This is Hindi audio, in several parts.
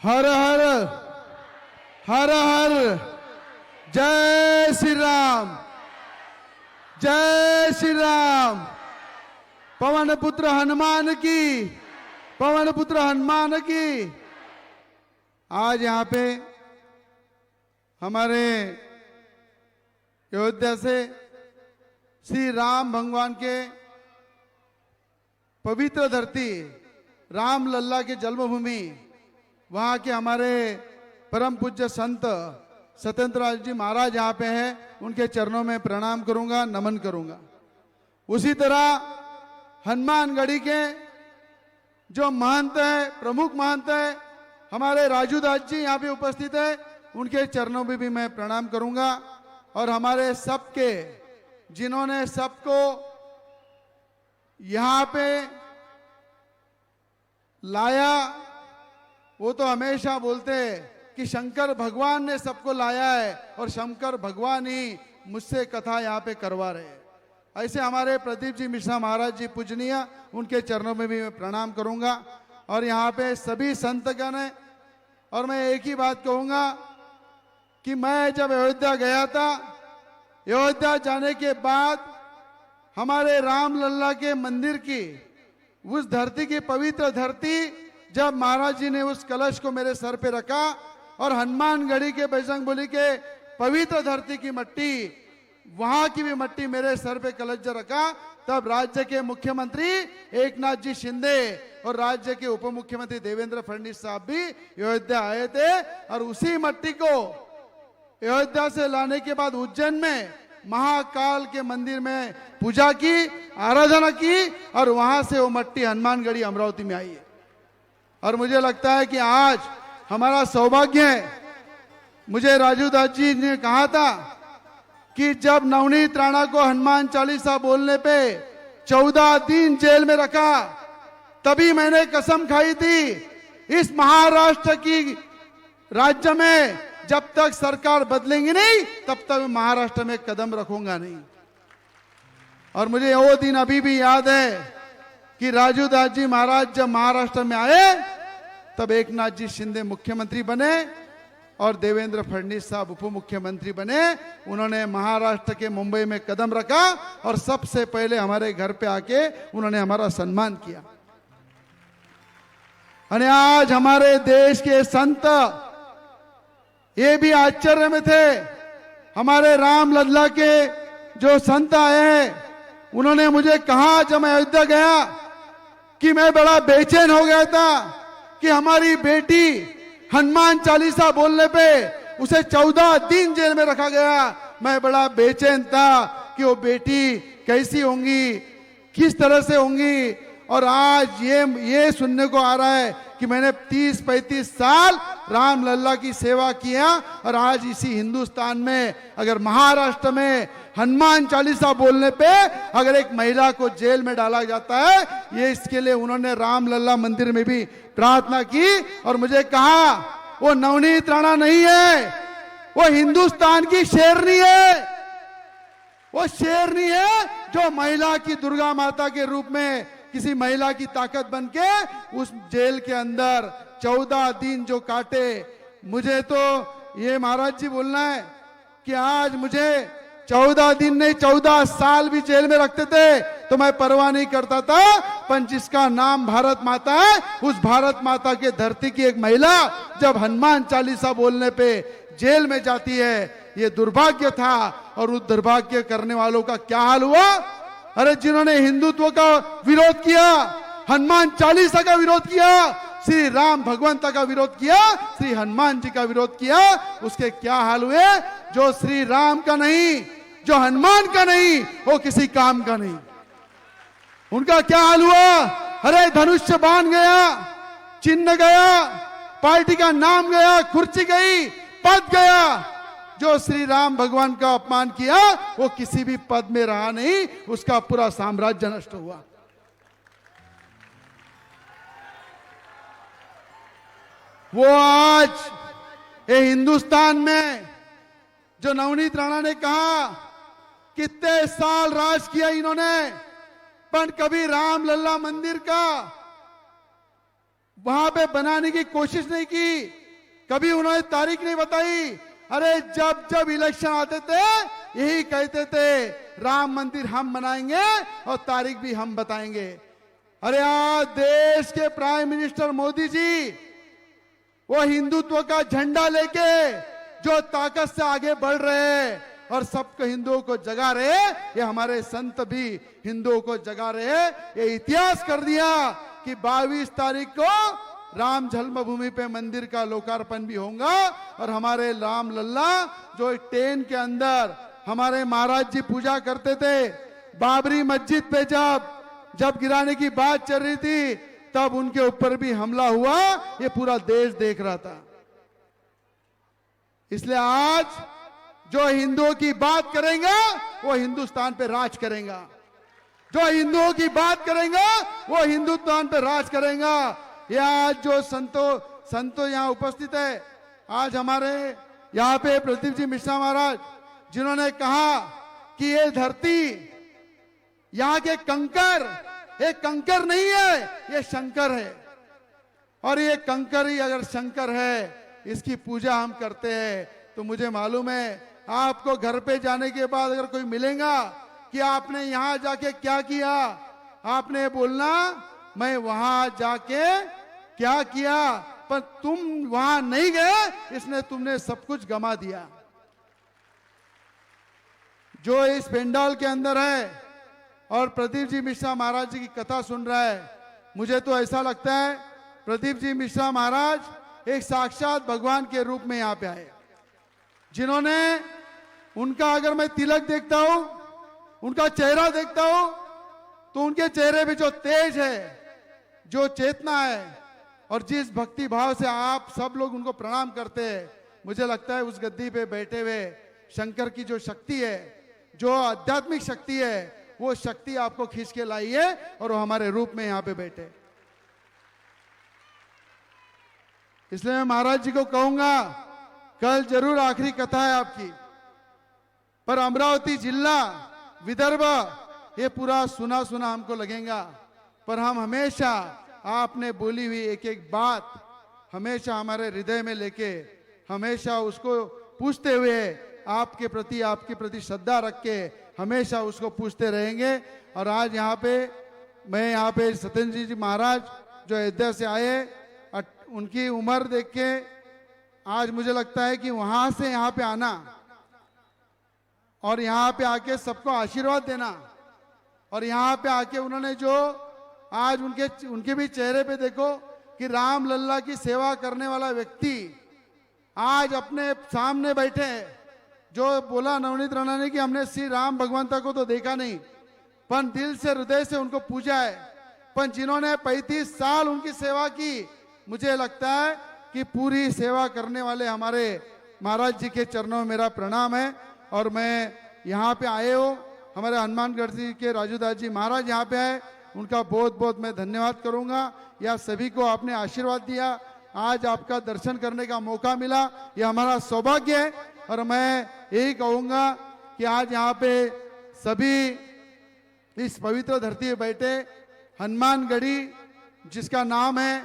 हर हर हर हर जय श्री राम, जय श्री राम। पवन पुत्र हनुमान की, पवन पुत्र हनुमान की। आज यहाँ पे हमारे अयोध्या से श्री राम भगवान के पवित्र धरती राम लल्ला के जन्मभूमि, वहाँ के हमारे परम पूज्य संत सत्येंद्रनाथ जी महाराज यहाँ पे हैं, उनके चरणों में प्रणाम करूंगा, नमन करूंगा। उसी तरह हनुमानगढ़ी के जो महंत है, प्रमुख महंत है, हमारे राजू दास जी यहाँ पे उपस्थित है, उनके चरणों में भी मैं प्रणाम करूंगा। और हमारे सबके जिन्होंने सबको यहाँ पे लाया, वो तो हमेशा बोलते कि शंकर भगवान ने सबको लाया है और शंकर भगवान ही मुझसे कथा यहाँ पे करवा रहे हैं। ऐसे हमारे प्रदीप जी मिश्रा महाराज जी पूजनीय, उनके चरणों में भी मैं प्रणाम करूंगा। और यहाँ पे सभी संतगण हैं। और मैं एक ही बात कहूंगा कि मैं जब अयोध्या गया था, अयोध्या जाने के बाद हमारे राम लल्ला के मंदिर की, उस धरती की पवित्र धरती, जब महाराज जी ने उस कलश को मेरे सर पे रखा और हनुमानगढ़ी के बजरंगबली के पवित्र धरती की मट्टी, वहां की भी मट्टी मेरे सर पे कलश जब रखा, तब राज्य के मुख्यमंत्री एकनाथ जी शिंदे और राज्य के उप मुख्यमंत्री देवेंद्र फडणवीस साहब भी अयोध्या आए थे। और उसी मट्टी को अयोध्या से लाने के बाद उज्जैन में महाकाल के मंदिर में पूजा की, आराधना की, और वहां से वो मट्टी हनुमानगढ़ी अमरावती में आई है। और मुझे लगता है कि आज हमारा सौभाग्य है। मुझे राजू दास जी ने कहा था कि जब नवनीत राणा को हनुमान चालीसा बोलने पे 14 दिन जेल में रखा, तभी मैंने कसम खाई थी, इस महाराष्ट्र की राज्य में जब तक सरकार बदलेंगी नहीं, तब तक महाराष्ट्र में कदम रखूंगा नहीं। और मुझे वो दिन अभी भी याद है कि राजू दास जी महाराज जब महाराष्ट्र में आए, तब एकनाथ जी शिंदे मुख्यमंत्री बने और देवेंद्र फडणवीस साहब उप मुख्यमंत्री बने। उन्होंने महाराष्ट्र के मुंबई में कदम रखा और सबसे पहले हमारे घर पे आके उन्होंने हमारा सम्मान किया। और आज हमारे देश के संत ये भी आश्चर्य में थे। हमारे राम लल्ला के जो संत आए हैं, उन्होंने मुझे कहा जब मैं अयोध्या गया कि मैं बड़ा बेचैन हो गया था कि हमारी बेटी हनुमान चालीसा बोलने पे उसे 14 दिन जेल में रखा गया। मैं बड़ा बेचैन था कि वो बेटी कैसी होंगी, किस तरह से होंगी। और आज ये सुनने को आ रहा है कि मैंने 30-35 साल राम लल्ला की सेवा किया, और आज इसी हिंदुस्तान में अगर महाराष्ट्र में हनुमान चालीसा बोलने पे अगर एक महिला को जेल में डाला जाता है, ये इसके लिए उन्होंने राम लल्ला मंदिर में भी प्रार्थना की। और मुझे कहा वो नवनीत राणा नहीं है, वो हिंदुस्तान की शेरनी है। वो शेरनी है जो महिला की दुर्गा माता के रूप में किसी महिला की ताकत बनके उस जेल के अंदर 14 दिन जो काटे। मुझे तो ये महाराज जी बोलना है कि आज मुझे 14 दिन नहीं 14 साल भी जेल में रखते थे तो मैं परवाह नहीं करता था। पर जिसका नाम भारत माता है, उस भारत माता के धरती की एक महिला जब हनुमान चालीसा बोलने पे जेल में जाती है, ये दुर्भाग्य था। और उस दुर्भाग्य करने वालों का क्या हाल हुआ? अरे जिन्होंने हिंदुत्व का विरोध किया, हनुमान चालीसा का विरोध किया, श्री राम भगवंत का विरोध किया, श्री हनुमान जी का विरोध किया, उसके क्या हाल हुए? जो श्री राम का नहीं, जो हनुमान का नहीं, वो किसी काम का नहीं। उनका क्या हाल हुआ? अरे धनुष्य बाण गया, चिन्ह गया, पार्टी का नाम गया, कुर्सी गई, पद गया। जो श्री राम भगवान का अपमान किया, वो किसी भी पद में रहा नहीं, उसका पूरा साम्राज्य नष्ट हुआ। वो आज ये हिंदुस्तान में जो नवनीत राणा ने कहा कितने साल राज किया इन्होंने, पर कभी राम लल्ला मंदिर का वहां पे बनाने की कोशिश नहीं की, कभी उन्होंने तारीख नहीं बताई। अरे जब जब इलेक्शन आते थे यही कहते थे राम मंदिर हम बनाएंगे और तारीख भी हम बताएंगे। अरे आज देश के प्राइम मिनिस्टर मोदी जी वो हिंदुत्व का झंडा लेके जो ताकत से आगे बढ़ रहे हैं और सबको हिंदुओं को जगा रहे, ये हमारे संत भी हिंदुओं को जगा रहे। ये इतिहास कर दिया कि 22 तारीख को राम जन्मभूमि पे मंदिर का लोकार्पण भी होगा और हमारे राम लल्ला जो टेन के अंदर हमारे महाराज जी पूजा करते थे, बाबरी मस्जिद पे जब गिराने की बात चल रही थी तब उनके ऊपर भी हमला हुआ, ये पूरा देश देख रहा था। इसलिए आज जो हिंदुओं की बात करेंगे वो हिंदुस्तान पे राज करेगा, जो हिंदुओं की बात करेंगे वो हिंदुस्तान पे राज करेगा। ये आज जो संतो यहाँ उपस्थित है, आज हमारे यहाँ पे प्रदीप जी मिश्रा महाराज जिन्होंने कहा कि ये धरती यहाँ के कंकर, ये कंकर नहीं है, ये शंकर है। और ये कंकर ही अगर शंकर है, इसकी पूजा हम करते हैं, तो मुझे मालूम है आपको घर पे जाने के बाद अगर कोई मिलेगा कि आपने यहाँ जाके क्या किया, आपने बोलना मैं वहां जाके क्या किया, पर तुम वहां नहीं गए इसने तुमने सब कुछ गमा दिया। जो इस पेंडाल के अंदर है और प्रदीप जी मिश्रा महाराज जी की कथा सुन रहा है, मुझे तो ऐसा लगता है प्रदीप जी मिश्रा महाराज एक साक्षात भगवान के रूप में यहाँ पे आए, जिन्होंने उनका अगर मैं तिलक देखता हूं, उनका चेहरा देखता हूं, तो उनके चेहरे पे जो तेज है, जो चेतना है और जिस भक्ति भाव से आप सब लोग उनको प्रणाम करते हैं, मुझे लगता है उस गद्दी पे बैठे हुए शंकर की जो शक्ति है, जो आध्यात्मिक शक्ति है, वो शक्ति आपको खींच के लाई है और वो हमारे रूप में यहाँ पे बैठे। इसलिए मैं महाराज जी को कहूंगा कल जरूर आखिरी कथा है आपकी, पर अमरावती जिला विदर्भ ये पूरा सुना सुना हमको लगेगा, पर हम हमेशा आपने बोली हुई एक एक बात हमेशा हमारे हृदय में लेके हमेशा उसको पूछते हुए आपके प्रति श्रद्धा रख के हमेशा उसको पूछते रहेंगे। और आज यहाँ पे मैं यहाँ पे सत्येंद्र जी महाराज जो अयोध्या से आए, उनकी उम्र देख के आज मुझे लगता है कि वहां से यहाँ पे आना और यहाँ पे आके सबको आशीर्वाद देना, और यहाँ पे आके उन्होंने जो आज उनके भी चेहरे पे देखो कि राम लल्ला की सेवा करने वाला व्यक्ति आज अपने सामने बैठे हैं। जो बोला नवनीत राणा ने कि हमने श्री राम भगवंता को तो देखा नहीं, पर दिल से हृदय से उनको पूजा है, पर जिन्होंने 35 साल उनकी सेवा की, मुझे लगता है कि पूरी सेवा करने वाले हमारे महाराज जी के चरणों में मेरा प्रणाम है। और मैं यहाँ पे आए हो, हमारे हनुमानगढ़ जी के राजू दास जी महाराज यहाँ पे आए, उनका बहुत बहुत मैं धन्यवाद करूँगा। यह सभी को आपने आशीर्वाद दिया, आज आपका दर्शन करने का मौका मिला, यह हमारा सौभाग्य है। और मैं यही कहूँगा कि आज यहाँ पे सभी इस पवित्र धरती पे बैठे हनुमानगढ़ी, जिसका नाम है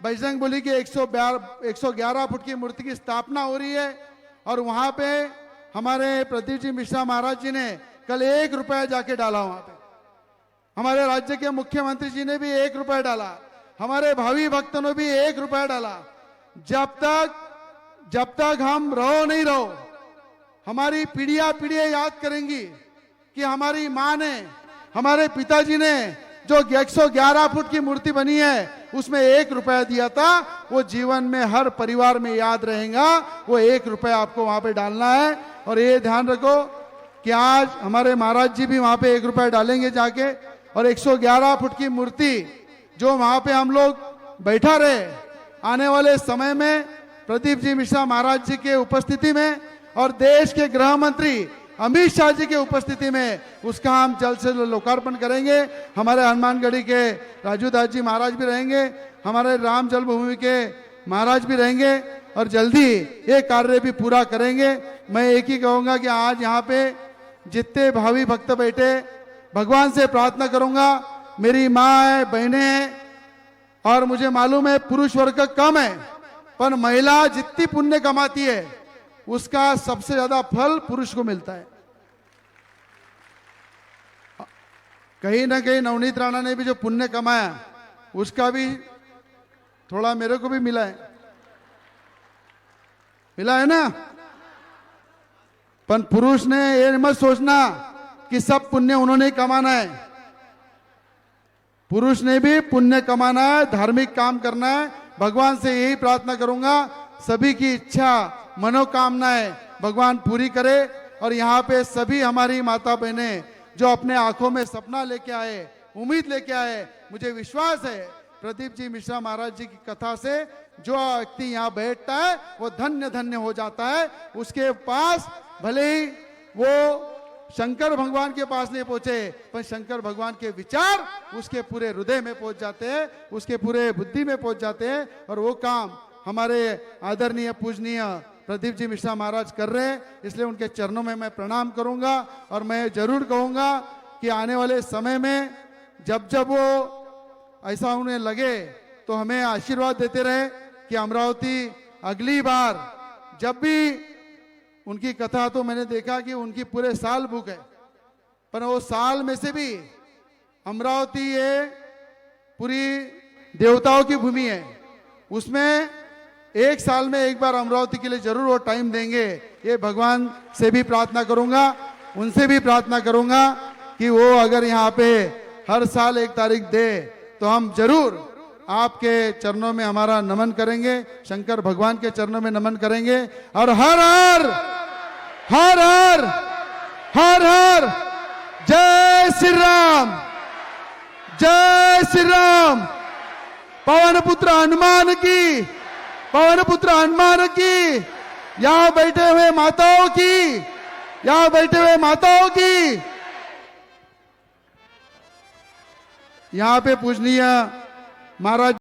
बजरंग बली की 111 फुट की मूर्ति की स्थापना हो रही है, और वहाँ पे हमारे प्रदीप जी मिश्रा महाराज जी ने कल 1 रुपया जाके डाला वहाँ पे, हमारे राज्य के मुख्यमंत्री जी ने भी 1 रुपया डाला, हमारे भावी भक्तों ने भी 1 रुपया डाला। जब तक हम रहो नहीं रहो, हमारी पीढ़ियां याद करेंगी कि हमारी माँ ने, हमारे पिताजी ने जो 111 फुट की मूर्ति बनी है उसमें 1 रुपया दिया था, वो जीवन में हर परिवार में याद रहेगा। वो 1 रुपया आपको वहां पे डालना है। और ये ध्यान रखो कि आज हमारे महाराज जी भी वहां पे 1 रुपया डालेंगे जाके, और 111 फुट की मूर्ति जो वहां पे हम लोग बैठा रहे, आने वाले समय में प्रदीप जी मिश्रा महाराज जी के उपस्थिति में और देश के गृह मंत्री अमित शाह जी के उपस्थिति में उसका हम जल्द से जल्द लोकार्पण करेंगे। हमारे हनुमानगढ़ी के राजू दास जी महाराज भी रहेंगे, हमारे राम जन्मभूमि के महाराज भी रहेंगे, और जल्दी ये कार्य भी पूरा करेंगे। मैं एक ही कहूँगा कि आज यहाँ पे जितने भावी भक्त बैठे, भगवान से प्रार्थना करूँगा, मेरी माँ है, बहनें हैं, और मुझे मालूम है पुरुष वर्ग कम है, पर महिला जितनी पुण्य कमाती है उसका सबसे ज्यादा फल पुरुष को मिलता है। कहीं ना कहीं नवनीत राणा ने भी जो पुण्य कमाया उसका भी थोड़ा मेरे को भी मिला है ना। पर पुरुष ने ये मत सोचना कि सब पुण्य उन्होंने ही कमाना है। पुरुष ने भी पुण्य कमाना है, धार्मिक काम करना है। भगवान से यही प्रार्थना करूंगा सभी की इच्छा मनोकामनाएं भगवान पूरी करे। और यहाँ पे सभी हमारी माता बहनें जो अपने आंखों में सपना लेके आए, उम्मीद लेके आए, मुझे विश्वास है प्रदीप जी मिश्रा महाराज जी की कथा से जो व्यक्ति यहाँ बैठता है वो धन्य धन्य हो जाता है। उसके पास भले ही वो शंकर भगवान के पास नहीं पहुंचे, पर शंकर भगवान के विचार उसके पूरे हृदय में पहुंच जाते हैं, उसके पूरे बुद्धि में पहुंच जाते हैं। और वो काम हमारे आदरणीय पूजनीय प्रदीप जी मिश्रा महाराज कर रहे हैं, इसलिए उनके चरणों में मैं प्रणाम करूंगा। और मैं जरूर कहूंगा कि आने वाले समय में जब जब वो ऐसा उन्हें लगे तो हमें आशीर्वाद देते रहे कि अमरावती अगली बार जब भी उनकी कथा, तो मैंने देखा कि उनकी पूरे साल बुक है, पर वो साल में से भी अमरावती ये पूरी देवताओं की भूमि है, उसमें एक साल में एक बार अमरावती के लिए जरूर वो टाइम देंगे। ये भगवान से भी प्रार्थना करूंगा, उनसे भी प्रार्थना करूंगा कि वो अगर यहाँ पे हर साल 1 तारीख दे तो हम जरूर आपके चरणों में हमारा नमन करेंगे, शंकर भगवान के चरणों में नमन करेंगे। और हर हर हर हर हर हर जय श्री राम, जय श्री राम। पवन पुत्र हनुमान की, पवन पुत्र हनुमान की। यहां बैठे हुए माताओं की, यहां बैठे हुए माताओं की। यहां पे पूजनीय महाराज